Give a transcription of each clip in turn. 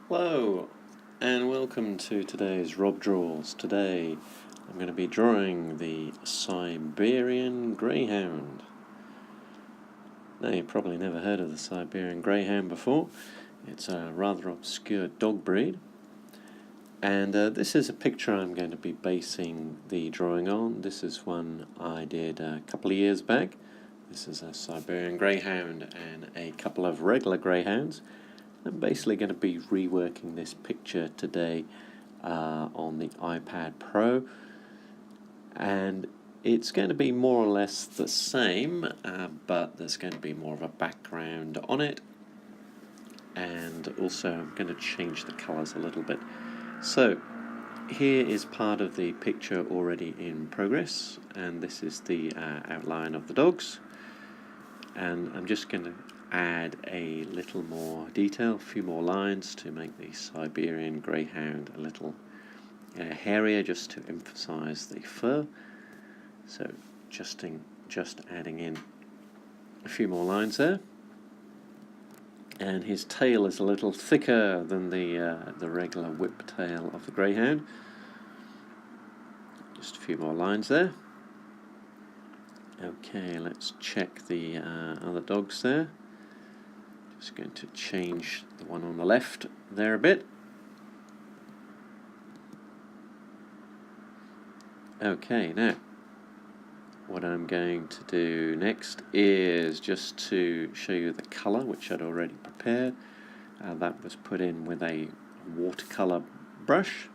Hello and welcome to today's Rob Draws. Today I'm going to be drawing the Siberian Greyhound. Now you've probably never heard of the Siberian Greyhound before. It's a rather obscure dog breed, and this is a picture I'm going to be basing the drawing on. This is one I did a couple of years back. This is a Siberian Greyhound and a couple of regular greyhounds. I'm basically going to be reworking this picture today on the iPad Pro, and it's going to be more or less the same, but there's going to be more of a background on it, and also I'm going to change the colours a little bit. So here is part of the picture already in progress, and this is the outline of the dogs, and I'm just going to add a little more detail, a few more lines to make the Siberian Greyhound a little hairier, just to emphasize the fur. So just adding in a few more lines there. And his tail is a little thicker than the regular whip tail of the Greyhound. Just a few more lines there. Okay, let's check the other dogs there. Just going to change the one on the left there a bit. Okay, now what I'm going to do next is just to show you the colour, which I'd already prepared. That was put in with a watercolour brush.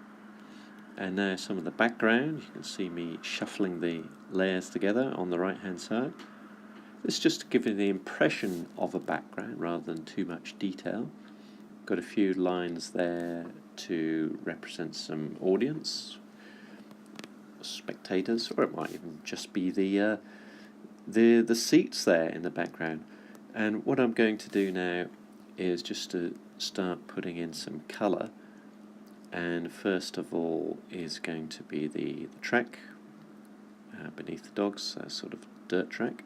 And now some of the background. You can see me shuffling the layers together on the right hand side. This is just to give you the impression of a background rather than too much detail. Got a few lines there to represent some audience, spectators, or it might even just be the seats there in the background. And what I'm going to do now is just to start putting in some colour. And first of all is going to be the track beneath the dogs, a sort of dirt track.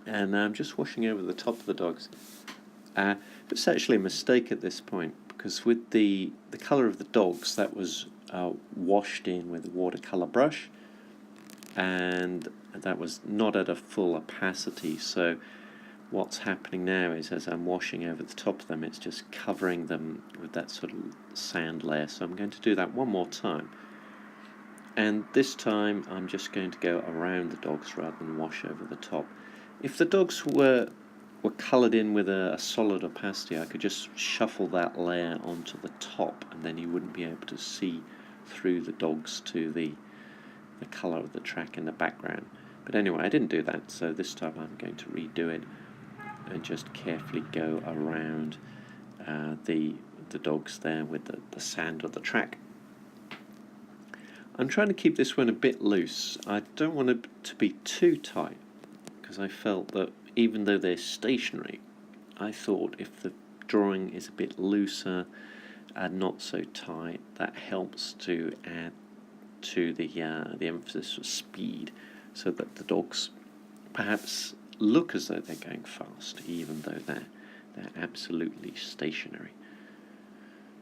And I'm just washing over the top of the dogs. It's actually a mistake at this point, because with the colour of the dogs, that was washed in with a watercolour brush, and that was not at a full opacity. So what's happening now is, as I'm washing over the top of them, it's just covering them with that sort of sand layer. So I'm going to do that one more time. And this time I'm just going to go around the dogs rather than wash over the top. If the dogs were coloured in with a solid opacity, I could just shuffle that layer onto the top, and then you wouldn't be able to see through the dogs to the colour of the track in the background. But anyway, I didn't do that, so this time I'm going to redo it and just carefully go around the dogs there with the sand of the track. I'm trying to keep this one a bit loose. I don't want it to be too tight, because I felt that even though they're stationary, I thought if the drawing is a bit looser and not so tight, that helps to add to the emphasis of speed, so that the dogs perhaps look as though they're going fast, even though they're absolutely stationary.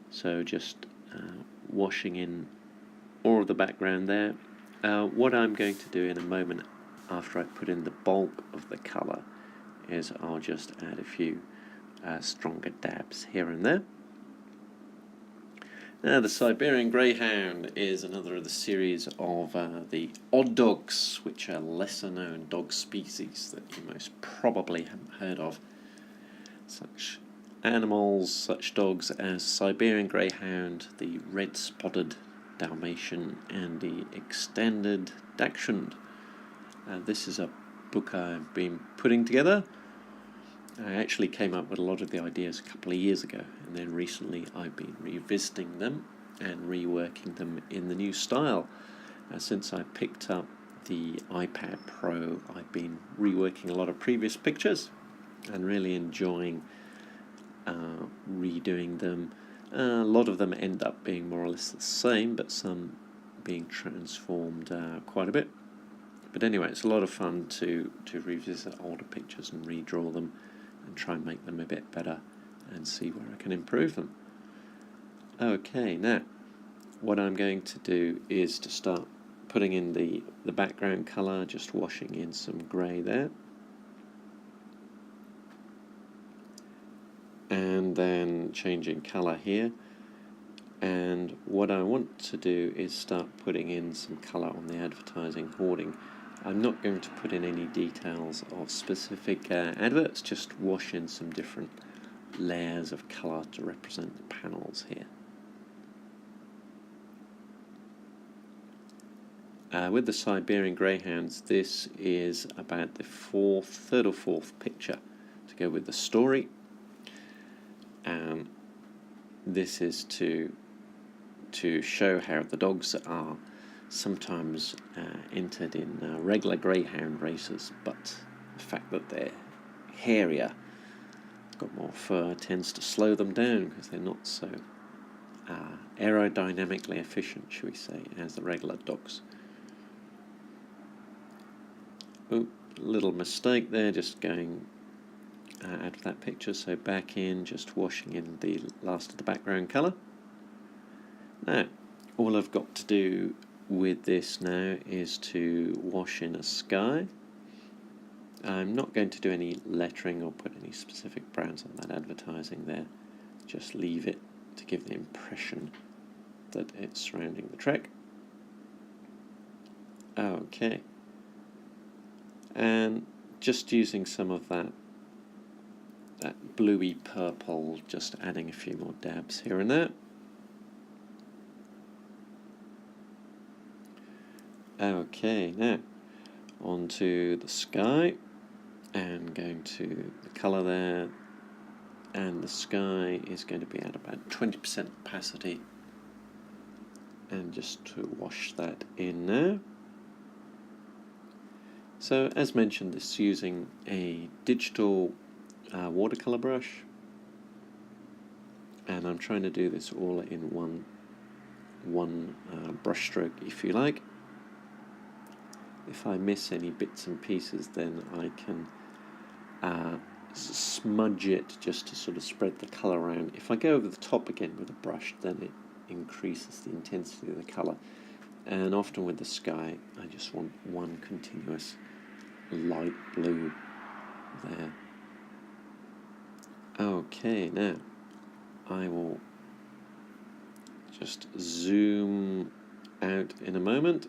So just washing in all of the background there. What I'm going to do in a moment, after I put in the bulk of the colour, is I'll just add a few stronger dabs here and there. Now, the Siberian Greyhound is another of the series of the odd dogs, which are lesser known dog species that you most probably haven't heard of. Such animals, such dogs as Siberian Greyhound, the red-spotted Dalmatian, and the extended Dachshund. This is a book I've been putting together. I actually came up with a lot of the ideas a couple of years ago, and then recently I've been revisiting them and reworking them in the new style. Since I picked up the iPad Pro, I've been reworking a lot of previous pictures and really enjoying redoing them. A lot of them end up being more or less the same, but some being transformed quite a bit. But anyway, it's a lot of fun to revisit older pictures and redraw them and try and make them a bit better and see where I can improve them. Okay, now what I'm going to do is to start putting in the background colour, just washing in some grey there. And then changing colour here. And what I want to do is start putting in some colour on the advertising hoarding. I'm not going to put in any details of specific adverts, just wash in some different layers of colour to represent the panels here. With the Siberian Greyhounds, this is about the third or fourth picture to go with the story. This is to show how the dogs are sometimes entered in regular greyhound races, but the fact that they're hairier, got more fur, tends to slow them down because they're not so aerodynamically efficient, shall we say, as the regular dogs. Oh, little mistake there, just going out of that picture, so back in, just washing in the last of the background colour. Now, all I've got to do with this now is to wash in a sky. I'm not going to do any lettering or put any specific brands on that advertising there, just leave it to give the impression that it's surrounding the trek. Okay, and just using some of that bluey purple, just adding a few more dabs here and there. Okay, now onto the sky, and going to the colour there, and the sky is going to be at about 20% opacity, and just to wash that in now. So as mentioned, this is using a digital watercolour brush, and I'm trying to do this all in one brush stroke, if you like. If I miss any bits and pieces, then I can smudge it just to sort of spread the colour around. If I go over the top again with a brush, then it increases the intensity of the colour. And often with the sky, I just want one continuous light blue there. Okay, now I will just zoom out in a moment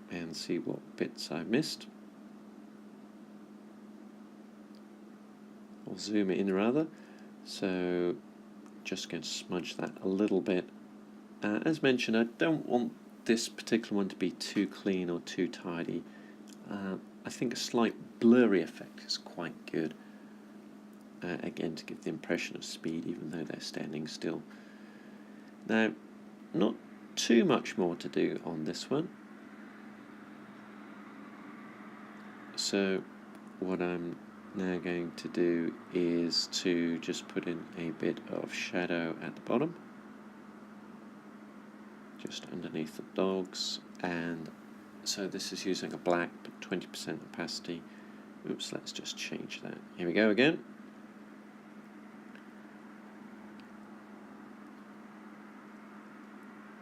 and see what bits I've missed. Or zoom in rather. So just going to smudge that a little bit. As mentioned, I don't want this particular one to be too clean or too tidy. I think a slight blurry effect is quite good. Again, to give the impression of speed even though they're standing still. Now, not too much more to do on this one. So what I'm now going to do is to just put in a bit of shadow at the bottom, just underneath the dogs, and so this is using a black but 20% opacity. Oops, let's just change that. Here we go again.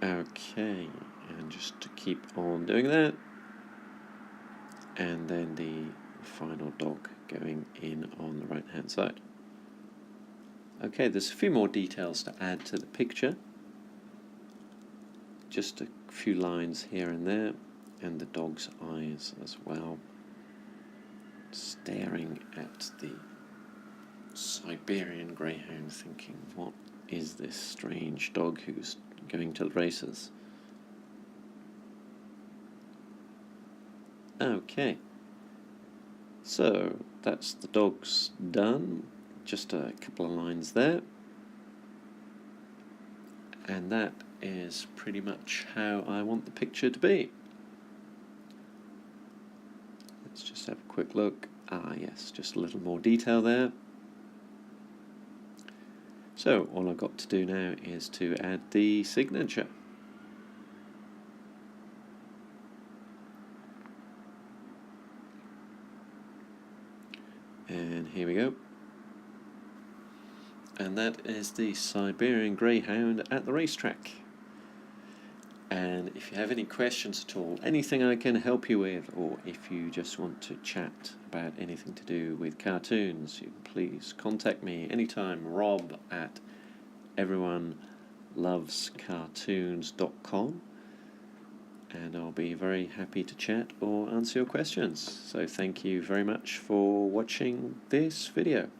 Okay, and just to keep on doing that, and then the final dog going in on the right hand side. Okay, there's a few more details to add to the picture, just a few lines here and there, and the dog's eyes as well, staring at the Siberian Greyhound, thinking, what is this strange dog who's going to the races? Okay, so that's the dogs done, just a couple of lines there, and that is pretty much how I want the picture to be. Let's just have a quick look. Yes, just a little more detail there. So all I've got to do now is to add the signature. And here we go. and that is the Siberian Greyhound at the racetrack. And if you have any questions at all, anything I can help you with, or if you just want to chat about anything to do with cartoons, you can please contact me anytime, rob@everyonelovescartoons.com, and I'll be very happy to chat or answer your questions. So thank you very much for watching this video.